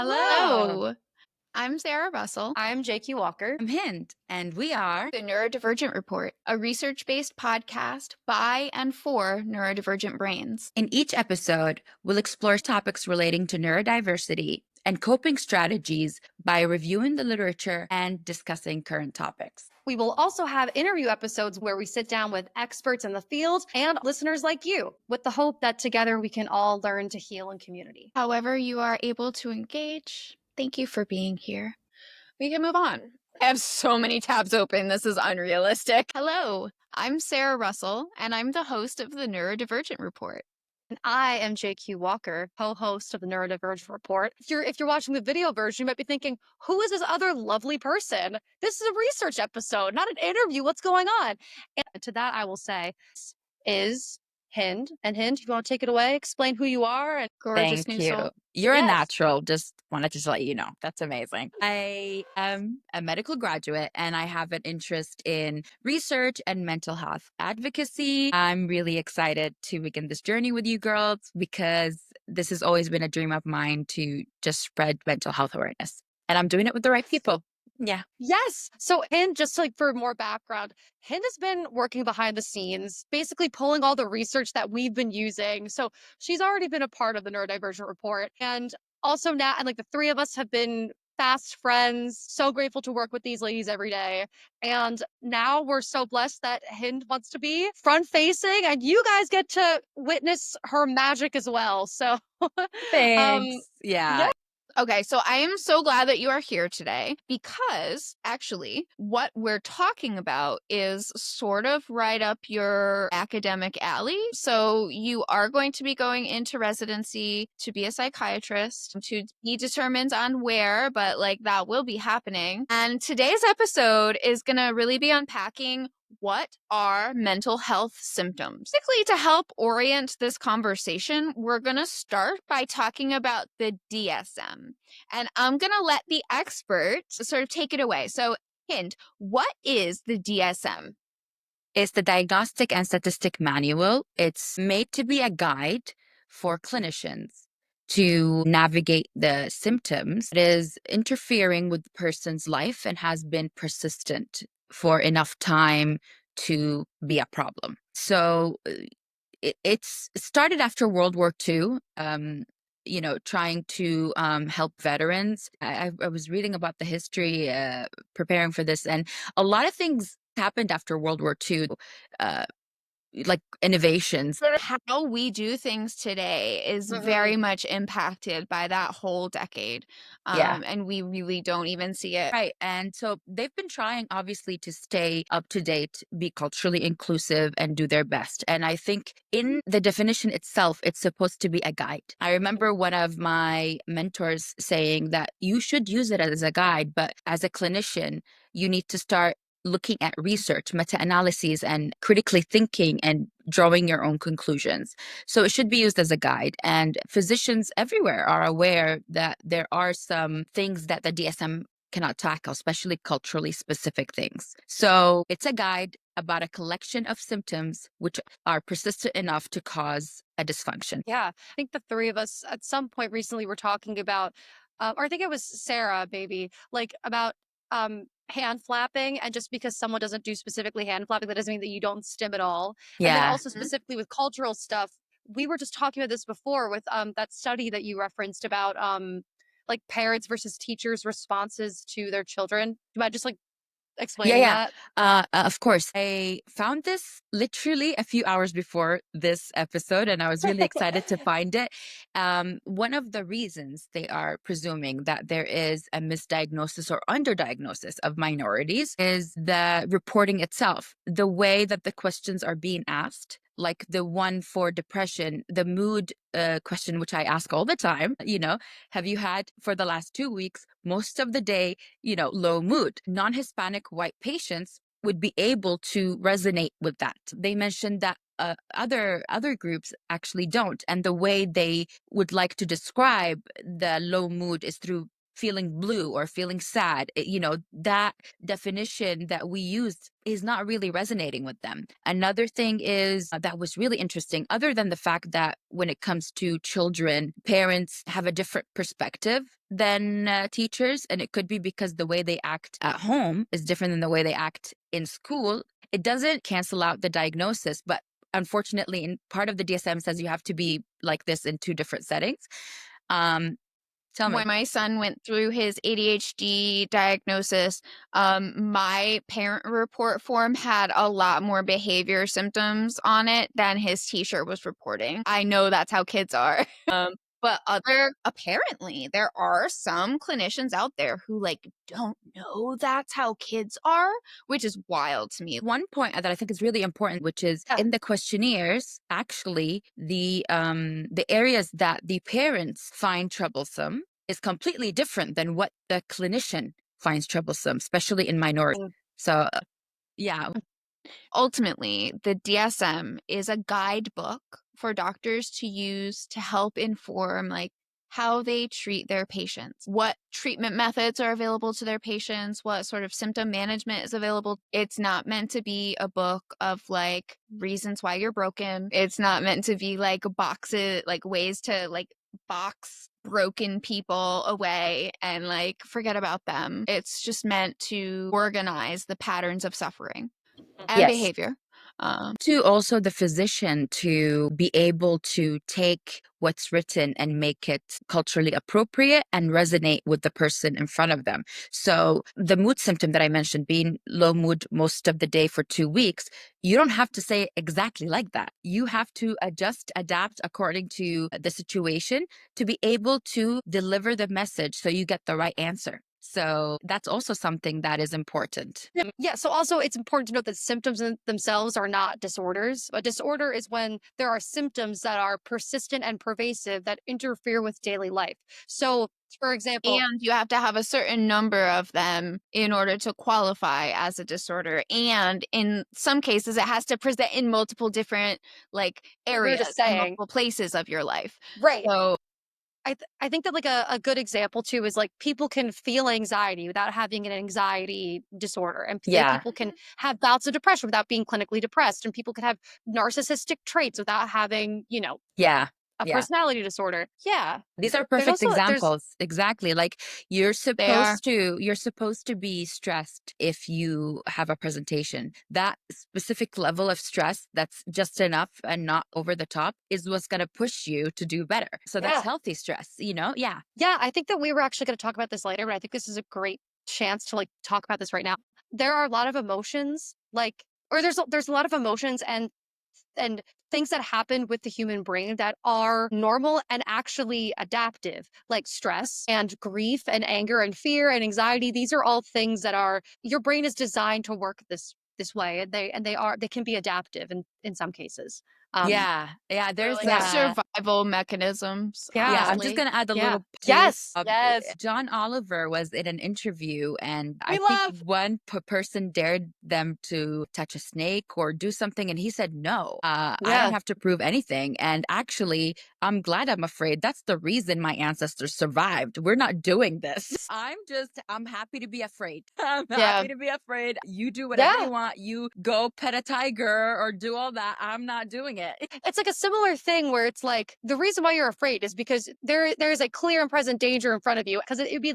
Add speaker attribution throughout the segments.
Speaker 1: Hello.
Speaker 2: Hello, I'm Sarah Russell,
Speaker 1: I'm JQ Walker.
Speaker 3: I'm Hind, and we are.
Speaker 2: the Neurodivergent Report, a research based podcast by and for neurodivergent brains.
Speaker 3: In each episode, we'll explore topics relating to neurodiversity and coping strategies by reviewing the literature and discussing current topics.
Speaker 1: We will also have interview episodes where we sit down with experts in the field and listeners like you, with the hope that together we can all learn to heal in community.
Speaker 2: However, you are able to engage. Thank you for being here.
Speaker 4: We can move on. I have so many tabs open. This is unrealistic.
Speaker 2: Hello, I'm Sarah Russell, and I'm the host of the Neurodivergent Report.
Speaker 1: And I am JQ Walker, co-host of the Neurodivergent Report. If you're watching the video version, you might be thinking, who is this other lovely person? This is a research episode, not an interview. What's going on? And to that, I will say, this is Hind. And Hind, you want to take it away? Explain who you are and
Speaker 2: Gorgeous
Speaker 3: Thank
Speaker 2: new
Speaker 3: you.
Speaker 2: soul.
Speaker 3: You're a
Speaker 1: Yes.
Speaker 3: natural. Just wanted to let you know. That's amazing. I am a medical graduate and I have an interest in research and mental health advocacy. I'm really excited to begin this journey with you girls because this has always been a dream of mine to just spread mental health awareness. And I'm doing it with the right people. Yeah.
Speaker 1: Yes. So Hind, just like for more background, Hind has been working behind the scenes, basically pulling all the research that we've been using. So she's already been a part of the Neurodivergent Report. And also now, and like the three of us have been fast friends. So grateful to work with these ladies every day. And now we're so blessed that Hind wants to be front facing and you guys get to witness her magic as well. So
Speaker 3: Thanks. Yeah.
Speaker 2: Okay, so I am so glad that you are here today because actually, what we're talking about is sort of right up your academic alley. So, you are going to be going into residency to be a psychiatrist, to be determined on where, but like that will be happening. And today's episode is going to really be unpacking what are mental health symptoms? Basically, to help orient this conversation, we're going to start by talking about the DSM. And I'm going to let the expert sort of take it away. So, Hind, what is the DSM?
Speaker 3: It's the Diagnostic and Statistic Manual. It's made to be a guide for clinicians to navigate the symptoms that is interfering with the person's life and has been persistent for enough time to be a problem. So it's started after World War II. Trying to help veterans. I was reading about the history, preparing for this, and a lot of things happened after World War II, like innovations.
Speaker 2: How we do things today is very much impacted by that whole decade.
Speaker 3: Yeah.
Speaker 2: And we really don't even see it.
Speaker 3: Right. And so they've been trying, obviously, to stay up to date, be culturally inclusive, and do their best. And I think in the definition itself, it's supposed to be a guide. I remember one of my mentors saying that you should use it as a guide, but as a clinician, you need to start looking at research, meta-analyses, and critically thinking and drawing your own conclusions. So it should be used as a guide. And physicians everywhere are aware that there are some things that the DSM cannot tackle, especially culturally specific things. So it's a guide about a collection of symptoms which are persistent enough to cause a dysfunction.
Speaker 1: Yeah, I think the three of us at some point recently were talking about, or I think it was Sarah, maybe, like about hand flapping. And just because someone doesn't do specifically hand flapping, that doesn't mean that you don't stim at all. And then
Speaker 3: Yeah.
Speaker 1: also specifically with cultural stuff, we were just talking about this before with that study that you referenced about like parents versus teachers' responses to their children. Do you mind just like explaining that?
Speaker 3: Of course. I found this literally a few hours before this episode, and I was really excited to find it. One of the reasons they are presuming that there is a misdiagnosis or underdiagnosis of minorities is the reporting itself, the way that the questions are being asked. Like the one for depression, the mood question, which I ask all the time, have you had for the last 2 weeks, most of the day, low mood? Non-Hispanic white patients would be able to resonate with that. They mentioned that other groups actually don't. And the way they would like to describe the low mood is through feeling blue or feeling sad. That definition that we used is not really resonating with them. Another thing is that was really interesting, other than the fact that when it comes to children, parents have a different perspective than teachers. And it could be because the way they act at home is different than the way they act in school. It doesn't cancel out the diagnosis, but unfortunately, in part of the DSM says you have to be like this in two different settings. Tell me.
Speaker 2: When my son went through his ADHD diagnosis, my parent report form had a lot more behavior symptoms on it than his t-shirt was reporting. I know that's how kids are. But apparently there are some clinicians out there who don't know that's how kids are, which is wild to me.
Speaker 3: One point that I think is really important, which is in the questionnaires, actually, the areas that the parents find troublesome is completely different than what the clinician finds troublesome, especially in minority. So, yeah.
Speaker 2: Ultimately, the DSM is a guidebook for doctors to use to help inform how they treat their patients, what treatment methods are available to their patients, what sort of symptom management is available. It's not meant to be a book of reasons why you're broken. It's not meant to be boxes, ways to box broken people away and forget about them. It's just meant to organize the patterns of suffering and
Speaker 3: Yes.
Speaker 2: behavior.
Speaker 3: To also the physician to be able to take what's written and make it culturally appropriate and resonate with the person in front of them. So the mood symptom that I mentioned, being low mood most of the day for 2 weeks, you don't have to say it exactly like that. You have to adjust, adapt according to the situation to be able to deliver the message so you get the right answer. So that's also something that is important.
Speaker 1: Yeah. So also it's important to note that symptoms in themselves are not disorders. A disorder is when there are symptoms that are persistent and pervasive that interfere with daily life. So, for example,
Speaker 2: And you have to have a certain number of them in order to qualify as a disorder. And in some cases, it has to present in multiple different
Speaker 1: we were
Speaker 2: areas
Speaker 1: just
Speaker 2: and
Speaker 1: saying,
Speaker 2: multiple places of your life.
Speaker 1: right.
Speaker 2: So
Speaker 1: I think that a good example too is people can feel anxiety without having an anxiety disorder, and
Speaker 3: Yeah.
Speaker 1: people can have bouts of depression without being clinically depressed, and people can have narcissistic traits without having
Speaker 3: Yeah.
Speaker 1: a
Speaker 3: Yeah.
Speaker 1: personality disorder. Yeah,
Speaker 3: These are
Speaker 1: there's
Speaker 3: perfect
Speaker 1: also there's
Speaker 3: examples. Exactly. Like
Speaker 2: they are.
Speaker 3: you're supposed to be stressed if you have a presentation. That specific level of stress that's just enough and not over the top is what's going to push you to do better. So that's
Speaker 1: yeah
Speaker 3: healthy stress, you know? Yeah.
Speaker 1: yeah. I think that we were actually going to talk about this later, but I think this is a great chance to talk about this right now. There are a lot of emotions or there's a lot of emotions and things that happen with the human brain that are normal and actually adaptive, like stress and grief and anger and fear and anxiety. These are all things that are your brain is designed to work this way, and they can be adaptive in some cases.
Speaker 3: Yeah. Yeah. There's
Speaker 2: Like
Speaker 1: Yeah.
Speaker 2: survival mechanisms,
Speaker 1: Yeah.
Speaker 3: Yeah, I'm just
Speaker 2: honestly.
Speaker 3: going to add a
Speaker 1: Yeah.
Speaker 3: little too.
Speaker 1: Yes. Yes.
Speaker 3: John Oliver was in an interview, and I
Speaker 1: We
Speaker 3: think
Speaker 1: love.
Speaker 3: one person dared them to touch a snake or do something, and he said, "No, I don't
Speaker 1: Yeah.
Speaker 3: have to prove anything." And actually, I'm glad I'm afraid. That's the reason my ancestors survived. We're not doing this. I'm happy to be afraid. I'm
Speaker 2: Yeah.
Speaker 3: happy to be afraid. You do whatever
Speaker 1: Yeah.
Speaker 3: you want. You go pet a tiger or do all that. I'm not doing it.
Speaker 1: It's like a similar thing where it's the reason why you're afraid is because there is a clear and present danger in front of you. Because it'd be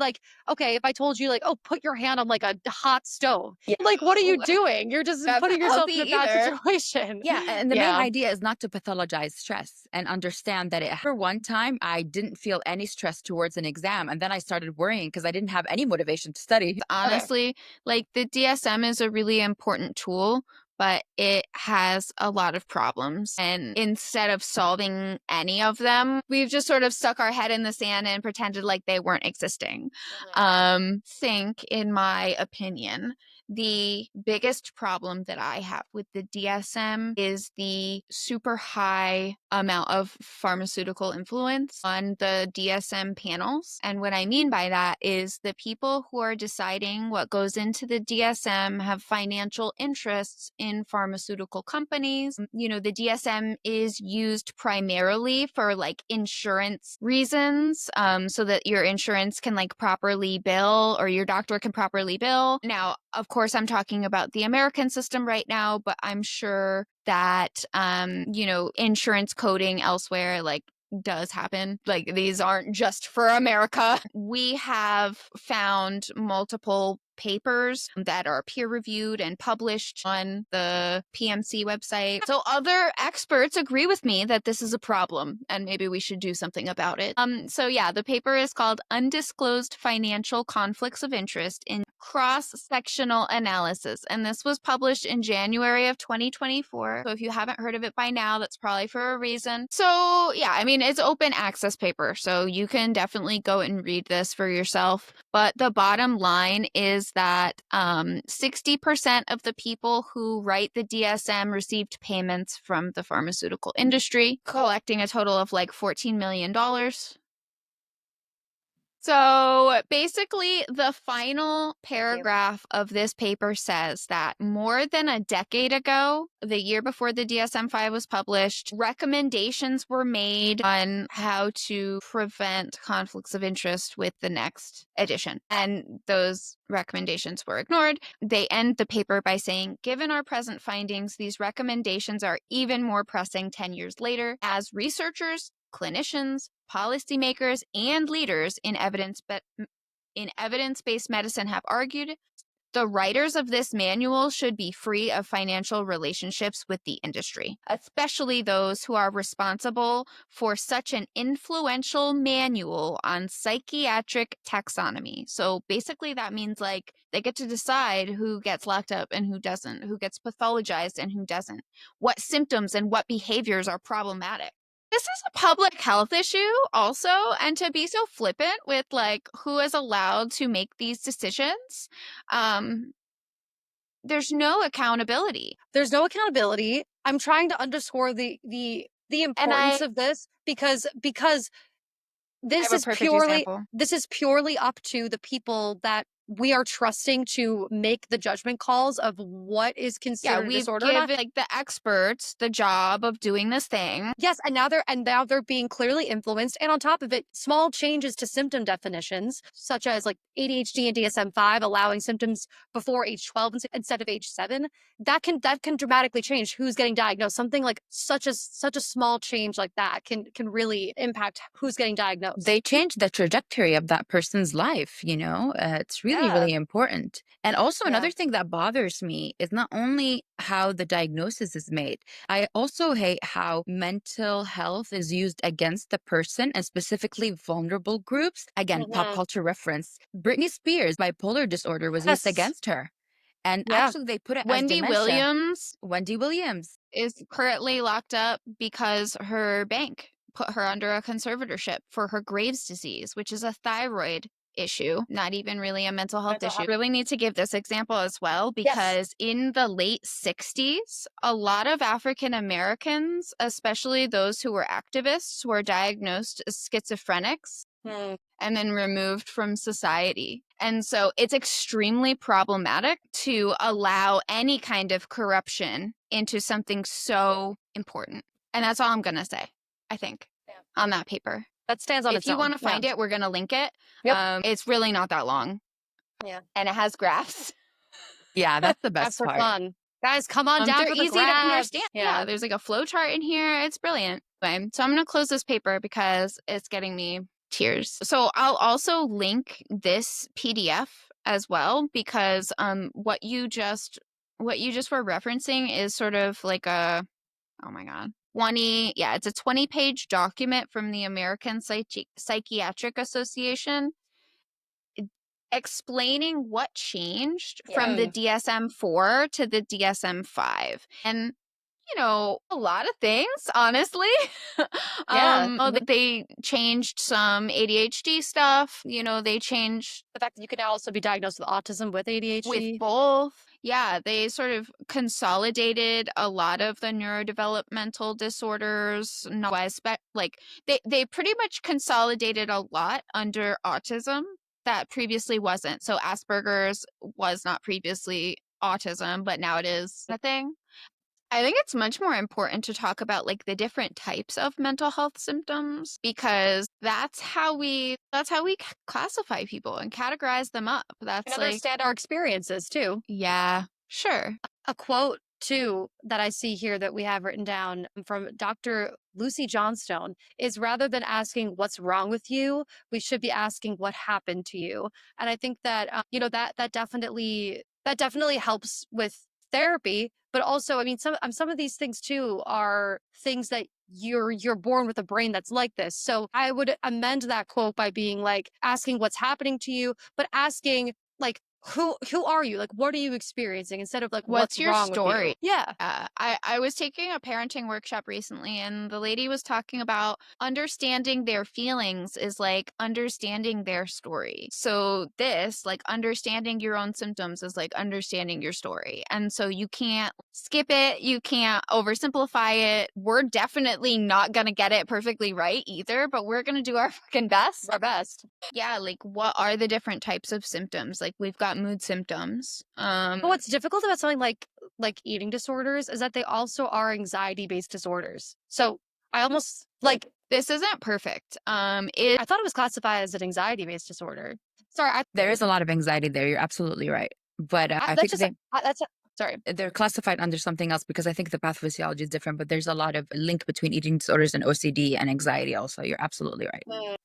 Speaker 1: okay, if I told you oh, put your hand on a hot stove.
Speaker 3: Yeah.
Speaker 1: What are you doing? You're just
Speaker 2: That's
Speaker 1: putting
Speaker 2: not
Speaker 1: yourself
Speaker 2: healthy
Speaker 1: in a bad
Speaker 2: either.
Speaker 1: situation.
Speaker 3: Yeah, and the main
Speaker 1: Yeah.
Speaker 3: idea is not to pathologize stress and understand that for one time I didn't feel any stress towards an exam, and then I started worrying because I didn't have any motivation to study.
Speaker 2: Honestly, the DSM is a really important tool, but it has a lot of problems. And instead of solving any of them, we've just sort of stuck our head in the sand and pretended like they weren't existing. Think, in my opinion, the biggest problem that I have with the DSM is the super high amount of pharmaceutical influence on the DSM panels. And what I mean by that is the people who are deciding what goes into the DSM have financial interests in pharmaceutical companies. You know, the DSM is used primarily for like insurance reasons, so that your insurance can like properly bill or your doctor can properly bill. Now, of course, I'm talking about the American system right now, but I'm sure that, you know, insurance coding elsewhere, like, does happen. Like, these aren't just for America. We have found multiple papers that are peer reviewed and published on the PMC website. So other experts agree with me that this is a problem and maybe we should do something about it. So yeah, the paper is called Undisclosed Financial Conflicts of Interest in Cross-Sectional Analysis, and this was published in January of 2024. So if you haven't heard of it by now, that's probably for a reason. So yeah, I mean, it's open access paper, so you can definitely go and read this for yourself. But the bottom line is that 60% of the people who write the DSM received payments from the pharmaceutical industry, collecting a total of like $14 million. So basically, the final paragraph of this paper says that more than a decade ago, the year before the DSM-5 was published, recommendations were made on how to prevent conflicts of interest with the next edition. And those recommendations were ignored. They end the paper by saying, given our present findings, these recommendations are even more pressing 10 years later as researchers, clinicians, policymakers, and leaders in evidence-based medicine have argued. The writers of this manual should be free of financial relationships with the industry, especially those who are responsible for such an influential manual on psychiatric taxonomy. So basically that means like they get to decide who gets locked up and who doesn't, who gets pathologized and who doesn't, what symptoms and what behaviors are problematic. This is a public health issue also, and to be so flippant with like who is allowed to make these decisions, there's no accountability.
Speaker 1: There's no accountability. I'm trying to underscore the importance of this because
Speaker 2: I have a perfect example.
Speaker 1: this is purely up to the people that we are trusting to make the judgment calls of what is
Speaker 2: Yeah,
Speaker 1: considered a
Speaker 2: we've
Speaker 1: disorder or not.
Speaker 2: given like the experts the job of doing this thing.
Speaker 1: Yes, and now they're being clearly influenced, and on top of it, small changes to symptom definitions, such as like ADHD and DSM-5 allowing symptoms before age 12 instead of age 7, that can dramatically change who's getting diagnosed. Something like such a small change like that can really impact who's getting diagnosed.
Speaker 3: They change the trajectory of that person's life, you know? It's really, really important. And also another thing that bothers me is not only how the diagnosis is made, I also hate how mental health is used against the person and specifically vulnerable groups. Again, pop culture reference. Britney Spears' bipolar disorder was used against her. And actually they put it as dementia. Wendy Williams
Speaker 2: is currently locked up because her bank put her under a conservatorship for her Graves' disease, which is a thyroid issue, not even really a mental health issue. I really need to give this example as well because in the late 60s, a lot of African Americans, especially those who were activists, were diagnosed as schizophrenics and then removed from society. And so it's extremely problematic to allow any kind of corruption into something so important. And that's all I'm going to say, I think, on that paper.
Speaker 1: That stands on its own.
Speaker 2: If you want to find it, we're going to link it. It's really not that long.
Speaker 1: Yeah.
Speaker 2: And it has graphs.
Speaker 3: Yeah, that's the best
Speaker 1: That's for
Speaker 3: part.
Speaker 1: fun. Guys, come on down
Speaker 2: They're
Speaker 1: for the
Speaker 2: easy to
Speaker 1: graphs.
Speaker 2: understand. Yeah, there's like a flow chart in here. It's brilliant. Okay, so I'm going to close this paper because it's getting me tears. So I'll also link this PDF as well because what you just were referencing is sort of like a, oh my God, it's a 20-page document from the American Psychiatric Association explaining what changed from the DSM-4 to the DSM-5. And, you know, a lot of things, honestly. They changed some ADHD stuff. You know, they changed
Speaker 1: the fact that you can now also be diagnosed with autism with ADHD.
Speaker 2: with both. Yeah, they sort of consolidated a lot of the neurodevelopmental disorders. They pretty much consolidated a lot under autism that previously wasn't. So Asperger's was not previously autism, but now it is a thing. I think it's much more important to talk about like the different types of mental health symptoms because that's how we classify people and categorize them up.
Speaker 1: And
Speaker 2: That's like,
Speaker 1: understand our experiences too.
Speaker 2: yeah, sure.
Speaker 1: A quote too that I see here that we have written down from Dr. Lucy Johnstone is rather than asking what's wrong with you, we should be asking what happened to you. And I think that that definitely helps with therapy, but also I mean some of these things too are things that you're born with a brain that's like this. So I would amend that quote by being like asking what's happening to you, but asking like who are you? Like what are you experiencing instead of like
Speaker 2: What's
Speaker 1: what's
Speaker 2: your
Speaker 1: wrong with you?
Speaker 2: story?
Speaker 1: Yeah.
Speaker 2: I was taking a parenting workshop recently, and the lady was talking about understanding their feelings is like understanding their story. So, this, like understanding your own symptoms, is like understanding your story. And so, you can't skip it, you can't oversimplify it. We're definitely not going to get it perfectly right either, but we're going to do our fucking best.
Speaker 1: Our best.
Speaker 2: Yeah, like what are the different types of symptoms? Like, we've got mood symptoms.
Speaker 1: But what's difficult about something like eating disorders is that they also are anxiety-based disorders. So I almost like
Speaker 2: This isn't perfect.
Speaker 1: I thought it was classified as an anxiety-based disorder. Sorry,
Speaker 3: There is a lot of anxiety there. You're absolutely right. But I
Speaker 1: that's
Speaker 3: think
Speaker 1: just that's sorry.
Speaker 3: they're classified under something else because I think the pathophysiology is different, but there's a lot of link between eating disorders and OCD and anxiety also. You're absolutely right.
Speaker 2: Well,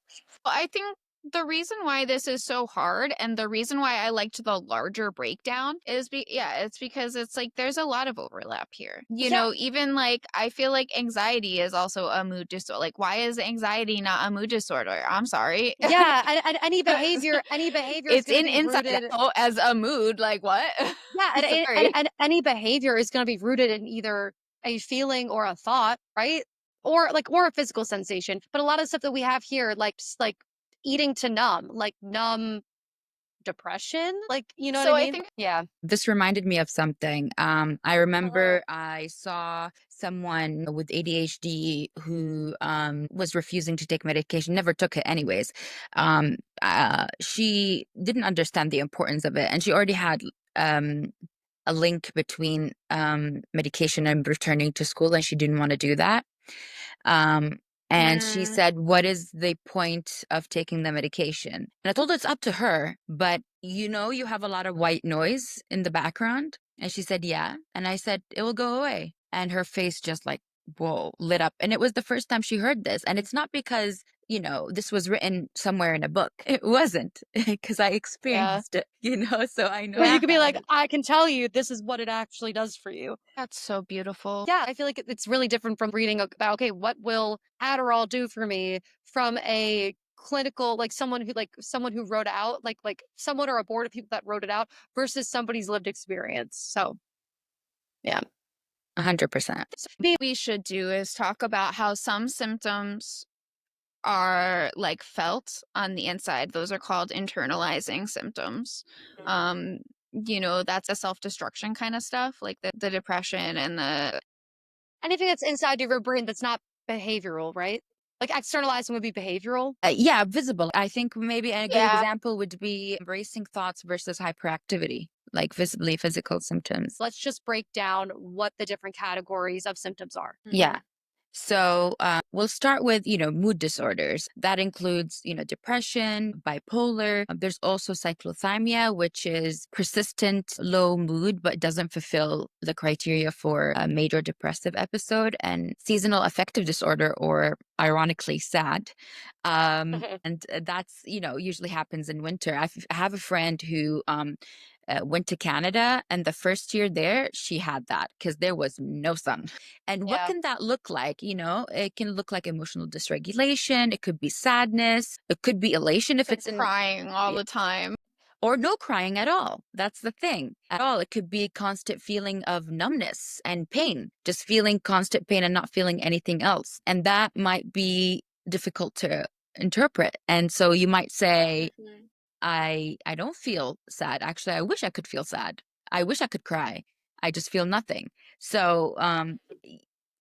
Speaker 2: I think the reason why this is so hard and the reason why I liked the larger breakdown is it's because it's like there's a lot of overlap here. You
Speaker 1: Yeah.
Speaker 2: know, even like I feel like anxiety is also a mood disorder. Like why is anxiety not a mood disorder? I'm sorry.
Speaker 1: Yeah, and any behavior is
Speaker 2: It's
Speaker 1: going to
Speaker 2: in
Speaker 1: be
Speaker 2: inside
Speaker 1: rooted.
Speaker 2: out as a mood. Like what?
Speaker 1: Yeah,
Speaker 2: Sorry.
Speaker 1: and any behavior is going to be rooted in either a feeling or a thought, right? Or a physical sensation. But a lot of stuff that we have here, like eating to numb, like numb depression, like you know what
Speaker 2: So
Speaker 1: I
Speaker 2: I
Speaker 1: mean?
Speaker 2: think
Speaker 1: Yeah.
Speaker 3: This reminded me of something. I remember I saw someone with ADHD who was refusing to take medication, never took it anyways. She didn't understand the importance of it, and she already had a link between medication and returning to school, and she didn't want to do that. Um, and she said, "What is the point of taking the medication?" And I told her it's up to her, but you have a lot of white noise in the background. And she said, "Yeah." And I said, "It will go away." And her face just like, whoa, lit up. And it was the first time she heard this. And it's not because, this was written somewhere in a book. It wasn't because I
Speaker 1: Yeah.
Speaker 3: experienced it, so I know.
Speaker 1: But you could be
Speaker 3: how
Speaker 1: like,
Speaker 3: it is.
Speaker 1: I can tell you this is what it actually does for you.
Speaker 2: that's so beautiful.
Speaker 1: Yeah, I feel like it's really different from reading about, okay, what will Adderall do for me from a clinical, like someone who wrote it out, like someone or a board of people that wrote it out versus somebody's lived experience. So yeah.
Speaker 3: 100%.
Speaker 2: We should do is talk about how some symptoms are like felt on the inside. Those are called internalizing symptoms. That's a self-destruction kind of stuff, like the depression and the
Speaker 1: Anything that's inside of your brain that's not behavioral, right? Like externalizing would be behavioral.
Speaker 3: Yeah, visible. I think maybe a good
Speaker 2: yeah.
Speaker 3: example would be embracing thoughts versus hyperactivity, like visibly physical symptoms.
Speaker 1: Let's just break down what the different categories of symptoms are.
Speaker 3: Yeah. So we'll start with, mood disorders. That includes, depression, bipolar. There's also cyclothymia, which is persistent low mood, but doesn't fulfill the criteria for a major depressive episode, and seasonal affective disorder, or ironically sad. And that's, usually happens in winter. I have a friend who went to Canada, and the first year there, she had that because there was no sun. And what
Speaker 1: Yeah.
Speaker 3: can that look like? It can look like emotional dysregulation. It could be sadness. It could be elation if it's in,
Speaker 2: crying all the time.
Speaker 3: or no crying at all. That's the thing. At all. It could be constant feeling of numbness and pain, just feeling constant pain and not feeling anything else. And that might be difficult to interpret. And so you might say, I don't feel sad. Actually, I wish I could feel sad. I wish I could cry. I just feel nothing. So,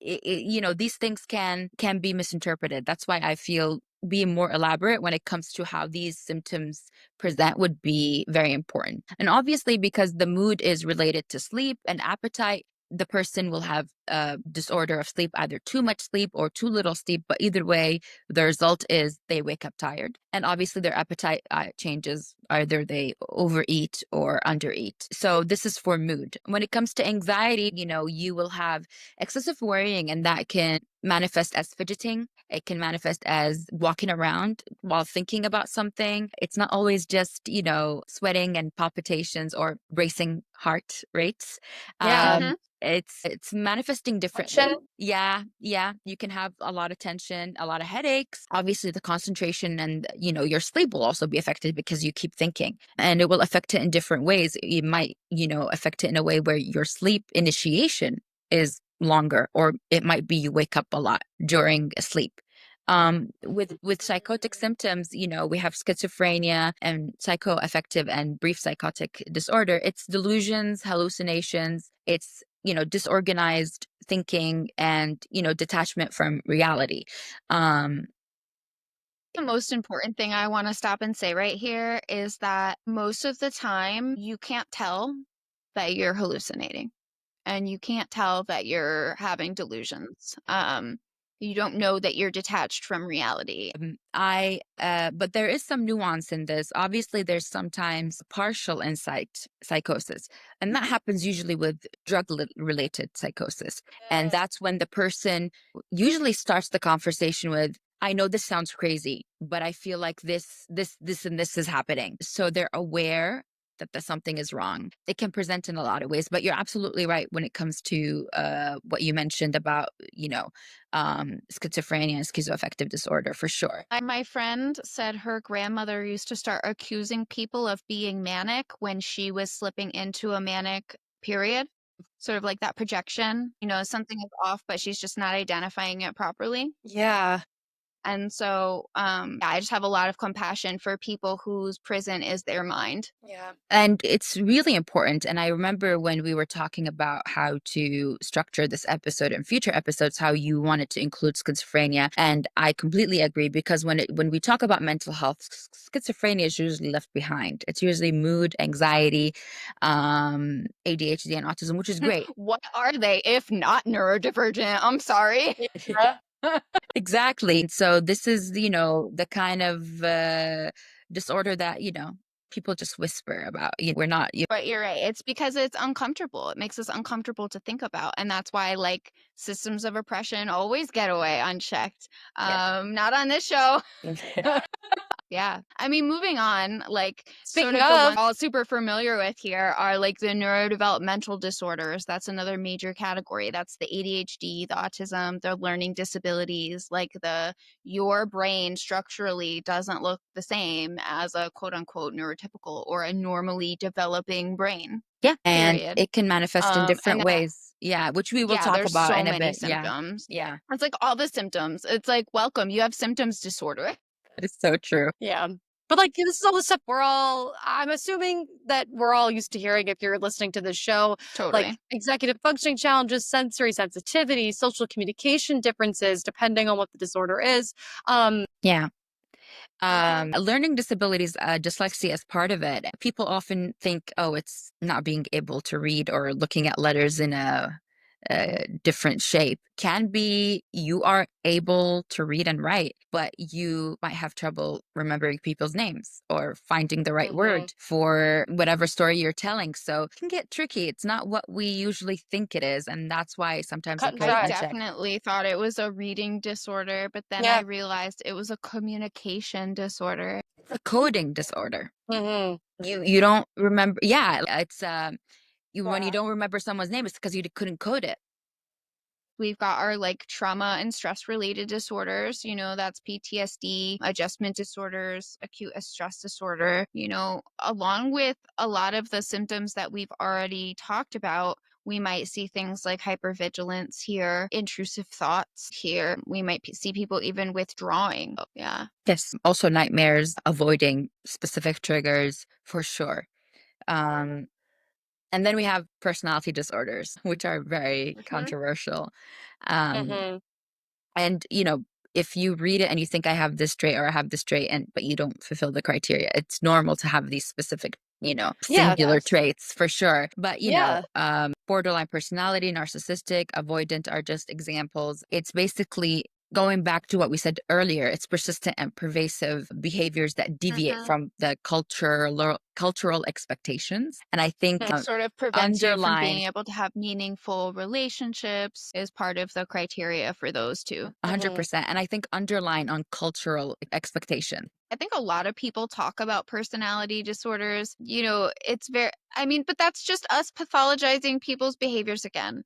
Speaker 3: these things can be misinterpreted. That's why I feel be more elaborate when it comes to how these symptoms present would be very important. And obviously, because the mood is related to sleep and appetite, the person will have a disorder of sleep, either too much sleep or too little sleep. But either way, the result is they wake up tired. And obviously, their appetite changes. Either they overeat or undereat. So, this is for mood. When it comes to anxiety, you will have excessive worrying, and that can manifest as fidgeting. It can manifest as walking around while thinking about something. It's not always just, sweating and palpitations or racing heart rates.
Speaker 1: Yeah.
Speaker 2: Mhm.
Speaker 3: It's manifesting
Speaker 1: Tension.
Speaker 3: differently. Yeah, yeah. You can have a lot of tension, a lot of headaches. Obviously, the concentration and your sleep will also be affected because you keep thinking, and it will affect it in different ways. It might, affect it in a way where your sleep initiation is longer, or it might be you wake up a lot during sleep. With psychotic symptoms, we have schizophrenia and psychoaffective and brief psychotic disorder. It's delusions, hallucinations, it's disorganized thinking, and detachment from reality. um
Speaker 2: The most important thing I want to stop and say right here is that most of the time you can't tell that you're hallucinating, and you can't tell that you're having delusions. You don't know that you're detached from reality.
Speaker 3: but there is some nuance in this. Obviously, there's sometimes partial insight psychosis, and that happens usually with related psychosis. And that's when the person usually starts the conversation with, I know this sounds crazy, but I feel like this, and this is happening. So they're aware that something is wrong. It can present in a lot of ways, but you're absolutely right when it comes to what you mentioned about, schizophrenia and schizoaffective disorder, for sure.
Speaker 2: My friend said her grandmother used to start accusing people of being manic when she was slipping into a manic period. Sort of like that projection, something is off, but she's just not identifying it properly.
Speaker 1: Yeah.
Speaker 2: And so, yeah, I just have a lot of compassion for people whose prison is their mind.
Speaker 1: Yeah.
Speaker 3: And it's really important. And I remember when we were talking about how to structure this episode and future episodes, how you wanted to include schizophrenia. And I completely agree, because when we talk about mental health, schizophrenia is usually left behind. It's usually mood, anxiety, ADHD, and autism, which is great.
Speaker 2: What are they if not neurodivergent? I'm sorry.
Speaker 1: Yeah.
Speaker 3: Exactly. So this is, the kind of disorder that, people just whisper about. We're not.
Speaker 2: But you're right. It's because it's uncomfortable. It makes us uncomfortable to think about. And that's why, like, systems of oppression always get away unchecked.
Speaker 3: Yeah.
Speaker 2: Not on this show. Yeah. I mean, moving on, like, sort
Speaker 1: Speaking
Speaker 2: of the
Speaker 1: of,
Speaker 2: ones all super familiar with here are like the neurodevelopmental disorders. That's another major category. That's the ADHD, the autism, the learning disabilities, like your brain structurally doesn't look the same as a quote unquote neurotypical or a normally developing brain.
Speaker 3: Yeah. And
Speaker 2: Period.
Speaker 3: it can manifest in different
Speaker 2: And
Speaker 3: ways. Yeah, which we will
Speaker 2: yeah,
Speaker 3: talk
Speaker 2: there's
Speaker 3: about
Speaker 2: so
Speaker 3: in a
Speaker 2: many
Speaker 3: bit. Yeah.
Speaker 2: symptoms.
Speaker 3: Yeah.
Speaker 2: It's like all the symptoms. It's like, welcome, you have symptoms disorder.
Speaker 3: That is so true.
Speaker 1: yeah. But like this is all the stuff I'm assuming that we're all used to hearing if you're listening to this show, like
Speaker 2: Totally.
Speaker 1: executive functioning challenges, sensory sensitivity, social communication differences, depending on what the disorder is.
Speaker 3: Yeah. Learning disabilities, dyslexia is part of it. People often think, oh, it's not being able to read or looking at letters in a different shape. Can be you are able to read and write, but you might have trouble remembering people's names or finding the right
Speaker 1: Mhm.
Speaker 3: word for whatever story you're telling. So it can get tricky. It's not what we usually think it is. And that's why sometimes
Speaker 1: Cut
Speaker 3: it
Speaker 1: and
Speaker 3: goes
Speaker 2: I
Speaker 1: dry.
Speaker 3: unchecked.
Speaker 2: definitely thought it was a reading disorder, but then I
Speaker 1: Yeah.
Speaker 2: realized it was a communication disorder.
Speaker 3: It's a coding disorder.
Speaker 1: Hmm.
Speaker 3: You don't remember. Yeah, it's when you
Speaker 1: Yeah.
Speaker 3: don't remember someone's name, it's because you couldn't code it.
Speaker 2: We've got our like trauma and stress related disorders, that's PTSD, adjustment disorders, acute stress disorder, along with a lot of the symptoms that we've already talked about. We might see things like hypervigilance here, intrusive thoughts here. We might see people even withdrawing. Yeah.
Speaker 3: Yes. Also nightmares, avoiding specific triggers, for sure. Um, and then we have personality disorders, which are very
Speaker 2: Mhm.
Speaker 3: controversial. Um,
Speaker 1: Hmm.
Speaker 3: and if you read it and you think I have this trait or I have this trait, but you don't fulfill the criteria, it's normal to have these specific,
Speaker 1: Yeah.
Speaker 3: singular
Speaker 2: Yes.
Speaker 3: traits for sure. But,
Speaker 1: Yeah.
Speaker 3: borderline personality, narcissistic, avoidant are just examples. It's basically going back to what we said earlier, it's persistent and pervasive behaviors that deviate
Speaker 2: Mhm.
Speaker 3: from the cultural expectations. And I think
Speaker 2: Sort of prevents you from
Speaker 3: underline
Speaker 2: being able to have meaningful relationships is part of the criteria for those two.
Speaker 3: 100%. And I think underline on cultural expectation.
Speaker 2: I think a lot of people talk about personality disorders. It's very, I mean, but that's just us pathologizing people's behaviors again,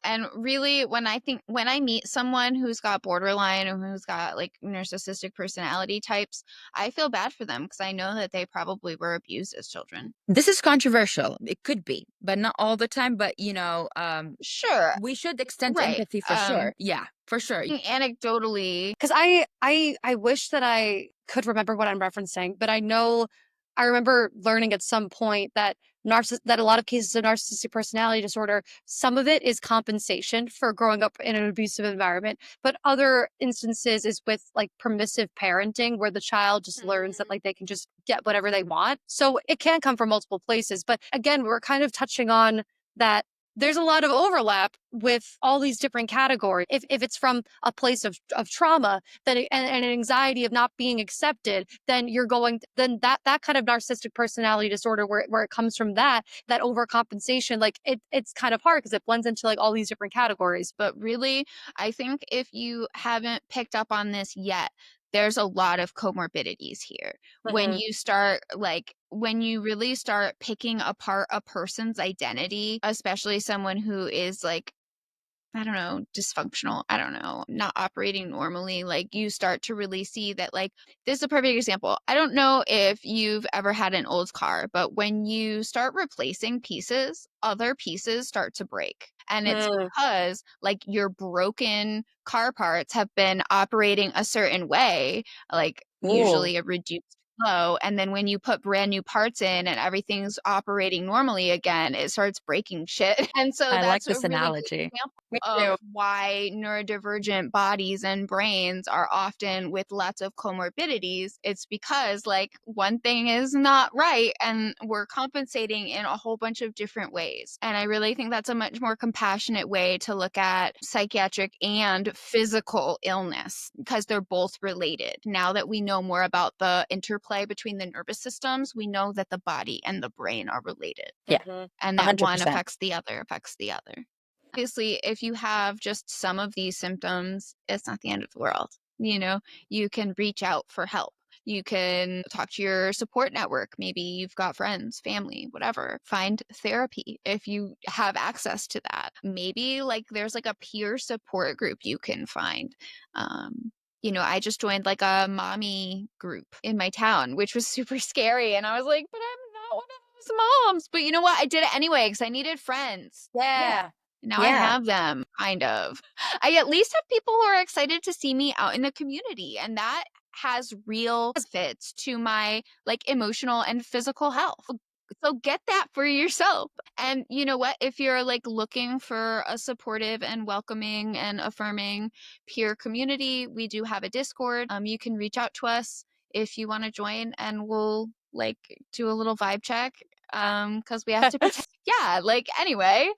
Speaker 2: and really when I meet someone who's got borderline or who's got like narcissistic personality types, I feel bad for them because I know that they probably were abused as children.
Speaker 3: This is controversial. It could be, but not all the time. But,
Speaker 2: Sure.
Speaker 3: we should extend
Speaker 2: Right.
Speaker 3: empathy for sure. Yeah, for sure.
Speaker 2: Anecdotally,
Speaker 1: Because I wish that I could remember what I'm referencing, but I remember learning at some point that that a lot of cases of narcissistic personality disorder, some of it is compensation for growing up in an abusive environment, but other instances is with like permissive parenting where the child just learns that like they can just get whatever they want. So it can come from multiple places. But again, we're kind of touching on that there's a lot of overlap with all these different categories. If it's from a place of trauma, and an anxiety of not being accepted, then then that kind of narcissistic personality disorder where it comes from that overcompensation, like it's kind of hard because it blends into like all these different categories.
Speaker 2: but really, I think if you haven't picked up on this yet, there's a lot of comorbidities here.
Speaker 1: Mhm.
Speaker 2: When you really start picking apart a person's identity, especially someone who is like, I don't know, dysfunctional, I don't know, not operating normally, like you start to really see that, like, this is a perfect example. I don't know if you've ever had an old car, but when you start replacing pieces, other pieces start to break. And it's
Speaker 1: Mm.
Speaker 2: because, like, your broken car parts have been operating a certain way, like
Speaker 1: Ooh.
Speaker 2: usually a reduced flow. And then when you put brand new parts in and everything's operating normally again, it starts breaking shit. And so
Speaker 3: I like
Speaker 2: that's a
Speaker 3: this
Speaker 2: really good
Speaker 3: analogy.
Speaker 2: example
Speaker 1: Me
Speaker 2: of
Speaker 1: too.
Speaker 2: why neurodivergent bodies and brains are often with lots of comorbidities. It's because like one thing is not right and we're compensating in a whole bunch of different ways. And I really think that's a much more compassionate way to look at psychiatric and physical illness because they're both related. Now that we know more about the interplay between the nervous systems, we know that the body and the brain are related
Speaker 3: Yeah,
Speaker 1: Mhm.
Speaker 2: and that one
Speaker 3: 100%.
Speaker 2: affects the other, affects the other. Obviously, if you have just some of these symptoms, it's not the end of the world. You can reach out for help. You can talk to your support network. Maybe you've got friends, family, whatever. Find therapy if you have access to that. Maybe like there's like a peer support group you can find. I just joined like a mommy group in my town, which was super scary. And I was like, but I'm not one of those moms. But you know what? I did it anyway because I needed friends.
Speaker 1: Yeah.
Speaker 2: Now I
Speaker 3: Yeah.
Speaker 2: have them, kind of. I at least have people who are excited to see me out in the community, and that has real benefits to my like emotional and physical health. So get that for yourself. And you know what? If you're like looking for a supportive and welcoming and affirming peer community, we do have a Discord. You can reach out to us if you want to join, and we'll like do a little vibe check. Because we have to protect. Yeah. Like anyway.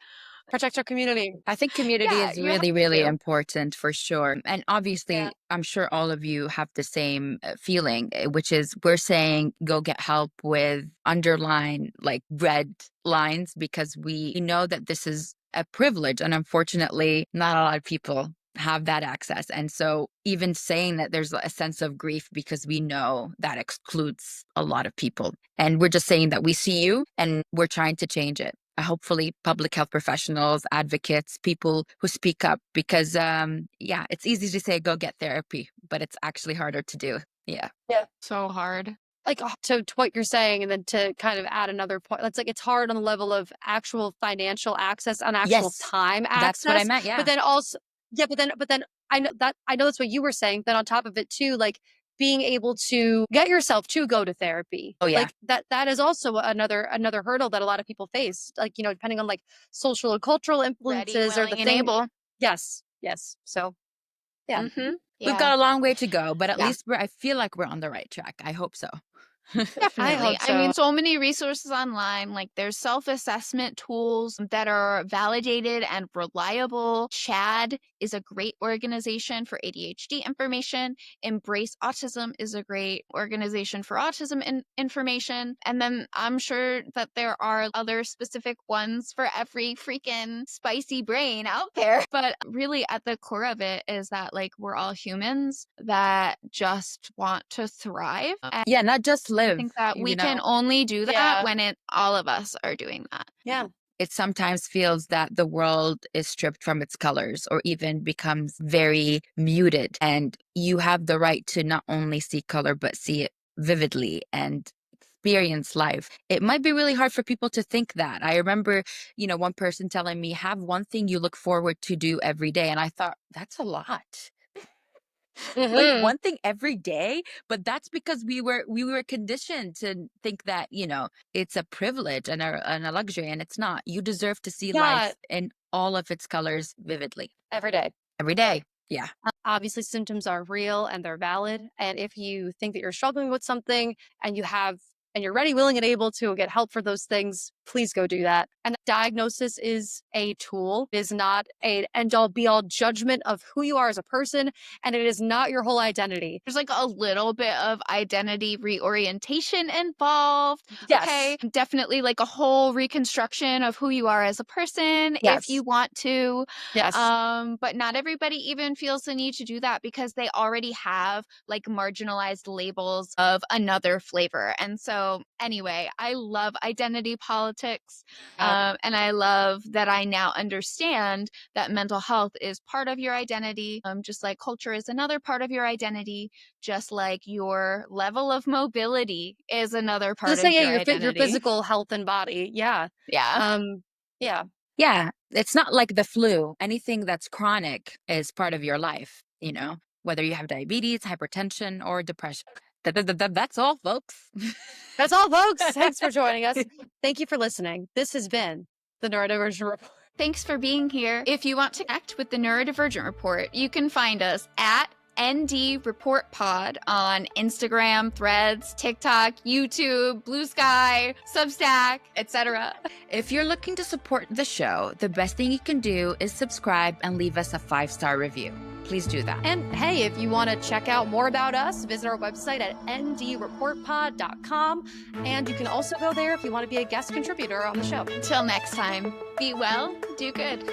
Speaker 1: Protect our community.
Speaker 3: I think community
Speaker 2: Yeah,
Speaker 3: is
Speaker 2: you have
Speaker 3: really, really
Speaker 2: to.
Speaker 3: important for sure. And
Speaker 1: Yeah.
Speaker 3: obviously, I'm sure all of you have the same feeling, which is we're saying go get help with underline like red lines because we know that this is a privilege. And unfortunately, not a lot of people have that access. And so even saying that there's a sense of grief because we know that excludes a lot of people. And we're just saying that we see you and we're trying to change it. Hopefully public health professionals, advocates, people who speak up because it's easy to say go get therapy, but it's actually harder to do. Yeah.
Speaker 1: Yeah.
Speaker 2: So hard.
Speaker 1: Like to what you're saying, and then to kind of add another point, it's like it's hard on the level of actual financial access, on actual
Speaker 3: Yes.
Speaker 1: time
Speaker 3: That's what I
Speaker 1: access,
Speaker 3: meant.
Speaker 1: but
Speaker 3: Yeah.
Speaker 1: then also, yeah, but then I know that's what you were saying. Then on top of it too, like being able to get yourself to go to therapy,
Speaker 3: Oh yeah.
Speaker 1: like that is also another hurdle that a lot of people face. Like depending on like social and cultural
Speaker 2: Ready,
Speaker 1: influences or the
Speaker 2: willing, and
Speaker 1: thing.
Speaker 2: able.
Speaker 1: Yes, yes. So yeah.
Speaker 2: Mm-hmm.
Speaker 3: We've
Speaker 2: Yeah.
Speaker 3: got a long way to go, but at
Speaker 2: Yeah.
Speaker 3: least I feel like we're on the right track. I hope so.
Speaker 2: Definitely.
Speaker 1: hope
Speaker 2: I mean,
Speaker 1: so.
Speaker 2: so many resources online. Like, there's self-assessment tools that are validated and reliable. CHAD is a great organization for ADHD information. Embrace Autism is a great organization for autism information. And then I'm sure that there are other specific ones for every freaking spicy brain out there. But really, at the core of it is that, like, we're all humans that just want to thrive.
Speaker 3: Yeah, not just
Speaker 2: I
Speaker 3: live,
Speaker 2: think that we
Speaker 3: you
Speaker 2: can
Speaker 3: know.
Speaker 2: only do that
Speaker 1: Yeah.
Speaker 2: when all of us are doing that.
Speaker 1: Yeah.
Speaker 3: It sometimes feels that the world is stripped from its colors or even becomes very muted. And you have the right to not only see color, but see it vividly and experience life. It might be really hard for people to think that. I remember, one person telling me, have one thing you look forward to do every day. And I thought, that's a lot. Like
Speaker 1: Mhm.
Speaker 3: one thing every day, but that's because we were conditioned to think that it's a privilege and a luxury, and it's not. You deserve to see
Speaker 1: Yeah,
Speaker 3: life in all of its colors vividly
Speaker 1: every day.
Speaker 3: every day. Yeah.
Speaker 1: Obviously, symptoms are real and they're valid. And if you think that you're struggling with something and you're ready, willing, and able to get help for those things, please go do that. And diagnosis is a tool, it is not an end all be all judgment of who you are as a person. And it is not your whole identity.
Speaker 2: There's like a little bit of identity reorientation involved.
Speaker 1: Yes.
Speaker 2: Okay. Definitely like a whole reconstruction of who you are as a person if you
Speaker 1: Yes.
Speaker 2: want to.
Speaker 1: Yes.
Speaker 2: But not everybody even feels the need to do that because they already have like marginalized labels of another flavor. And so, anyway, I love identity politics. And I love that I now understand that mental health is part of your identity, just like culture is another part of your identity, just like your level of mobility is another part
Speaker 1: Let's
Speaker 2: of
Speaker 1: say, yeah,
Speaker 2: your
Speaker 1: your
Speaker 2: identity.
Speaker 1: physical health and body. Yeah.
Speaker 2: Yeah.
Speaker 1: Yeah.
Speaker 3: Yeah, it's not like the flu. Anything that's chronic is part of your life, whether you have diabetes, hypertension, or depression. That's all, folks.
Speaker 1: That's all, folks. Thanks for joining us. Thank you for listening. This has been the Neurodivergent Report.
Speaker 2: Thanks for being here. If you want to connect with the Neurodivergent Report, you can find us at ND Report Pod on Instagram, Threads, TikTok, YouTube, Blue Sky, Substack, etc.
Speaker 3: If you're looking to support the show, the best thing you can do is subscribe and leave us a 5-star review. Please do that.
Speaker 1: And hey, if you want to check out more about us, visit our website at ndreportpod.com. And you can also go there if you want to be a guest contributor on the show.
Speaker 2: Until next time, be well, do good.